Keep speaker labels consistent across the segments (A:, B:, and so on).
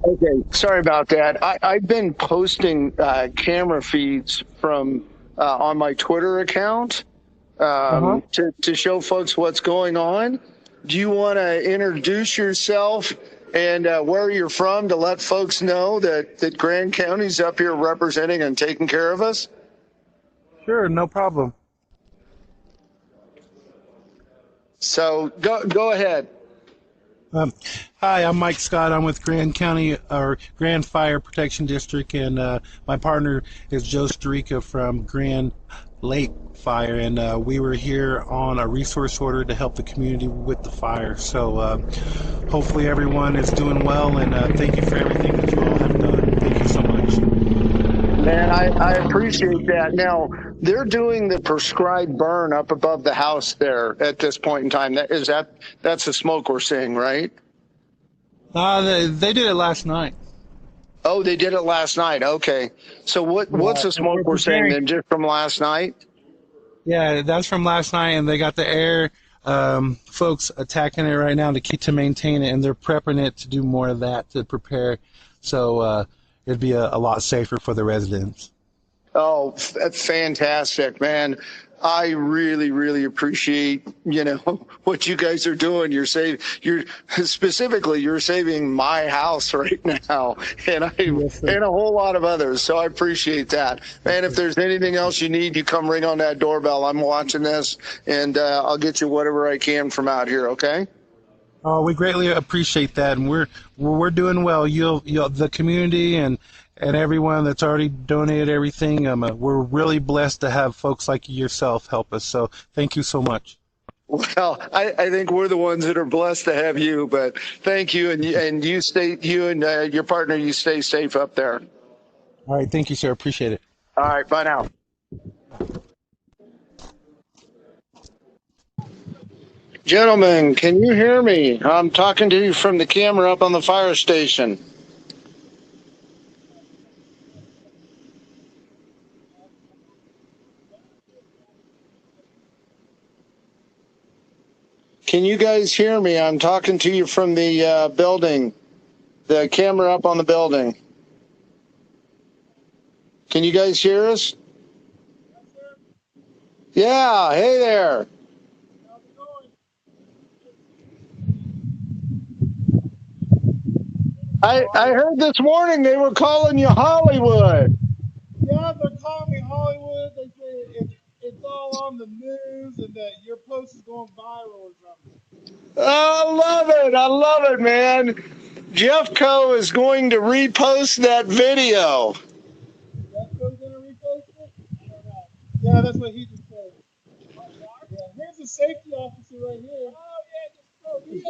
A: Okay, sorry about that. I've been posting camera feeds from on my Twitter account
B: Uh-huh.
A: to show folks what's going on. Do you want to introduce yourself and where you're from to let folks know that Grand County's up here representing and taking care of us?
B: Sure, no problem.
A: So go ahead.
B: Um, Hi, I'm Mike Scott. I'm with Grand County or Grand Fire Protection District, and my partner is Joe Storica from Grand Lake Fire, and we were here on a resource order to help the community with the fire. So hopefully everyone is doing well, and thank you for everything that you all have done. Thank you so much.
A: Man, I appreciate that. Now, they're doing the prescribed burn up above the house there at this point in time. That's the smoke we're seeing, right?
B: They did it last night.
A: Oh, they did it last night. Okay. So what's
B: Yeah,
A: the smoke
B: we're
A: we're seeing
B: preparing.
A: then just from last night?
B: Yeah, that's from last night, and they got the air folks attacking it right now to maintain it, and they're prepping it to do more of that to prepare, so it'd be a lot safer for the residents.
A: Oh, fantastic, man. I really, really appreciate, what you guys are doing. You're saving my house right now
B: Yes, sir.
A: and a whole lot of others. So I appreciate that. Man, if there's anything else you need, you come ring on that doorbell. I'm watching this and I'll get you whatever I can from out here. Okay.
B: Oh, we greatly appreciate that, and we're doing well. You'll the community and everyone that's already donated everything. We're really blessed to have folks like yourself help us. So thank you so much.
A: Well, I think we're the ones that are blessed to have you, but thank you. And you and your partner, you stay safe up there.
B: All right, thank you, sir. Appreciate it.
A: All right. Bye now. Gentlemen, can you hear me? I'm talking to you from the camera up on the fire station. Can you guys hear me? I'm talking to you from the building, the camera up on the building. Can you guys hear us? Yeah. Hey there. I heard this morning they were calling you Hollywood.
C: Yeah, they're calling me Hollywood. They say it's all on the news and that your post is going viral or something.
A: I love it. I love it, man. Jeff Coe is going to repost that video.
C: That's who's gonna repost it? I don't know. Yeah, that's what he just said. Yeah, here's a safety officer right here. Oh yeah,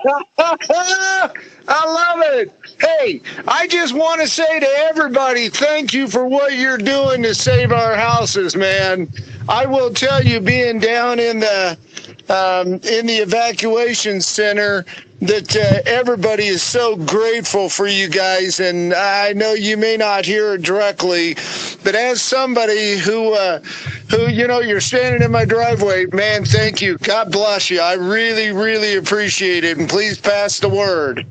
C: just
A: I love it. Hey, I just want to say to everybody, thank you for what you're doing to save our houses, man. I will tell you, being down in the evacuation center, that everybody is so grateful for you guys, and I know you may not hear it directly, but as somebody who you're standing in my driveway, man, thank you. God bless you. I really, really appreciate it, and please pass the word.